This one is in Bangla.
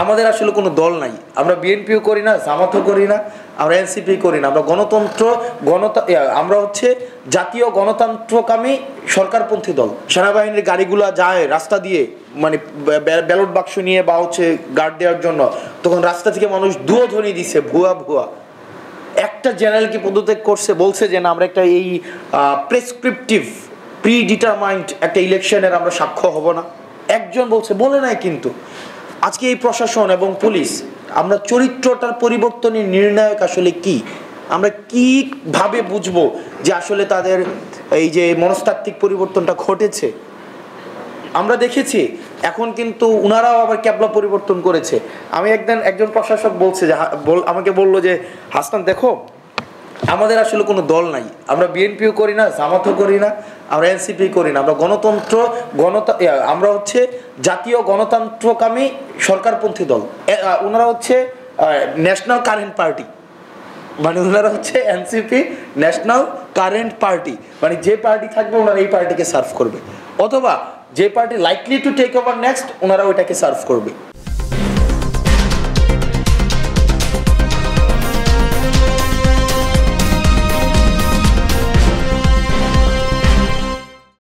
আমাদের আসলে কোনো দল নাই, আমরা বিএনপিও করি না, জামাতও করি না, আমরা এনসিপি করি না, আমরা আমরা হচ্ছে জাতীয় গণতন্ত্রকামী সরকারপন্থী দল। সেনাবাহিনীর গাড়িগুলা যায় রাস্তা দিয়ে, মানে ব্যালট বাক্স নিয়ে বা হচ্ছে গার্ড দেওয়ার জন্য, তখন রাস্তা থেকে মানুষ দুয়োধ্বনি দিছে ভুয়া ভুয়া। একটা জেনারেলকে পদত্যাগ করছে, বলছে যে না আমরা একটা এই প্রেসক্রিপটিভ প্রিডিটারমাইন্ড একটা ইলেকশনের আমরা সাক্ষ্য হব না। একজন বলছে, বলে নাই কিন্তু। আজকে এই প্রশাসন এবং পুলিশ, আমরা চরিত্রটার পরিবর্তনের নির্ণায়ক আসলে কি, আমরা কিভাবে বুঝবো যে আসলে তাদের এই যে মনস্তাত্ত্বিক পরিবর্তনটা ঘটেছে। আমরা দেখেছি এখন কিন্তু উনারাও আবার ক্যাবলা পরিবর্তন করেছে। আমি একজন প্রশাসক বলছে যে আমাকে বললো যে হাসান দেখো, আমাদের আসলে কোনো দল নাই, আমরা বিএনপিও করি না, জামাতও করি না, আমরা এনসিপি করি না, আমরা আমরা হচ্ছে জাতীয় গণতন্ত্রকামী সরকারপন্থী দল। ওনারা হচ্ছে ন্যাশনাল কারেন্ট পার্টি, মানে ওনারা হচ্ছে এনসিপি ন্যাশনাল কারেন্ট পার্টি, মানে যে পার্টি থাকবে ওনারা এই পার্টিকে সার্ভ করবে, অথবা যে party likely to take over next ওনারা ওইটাকে সার্ভ করবে।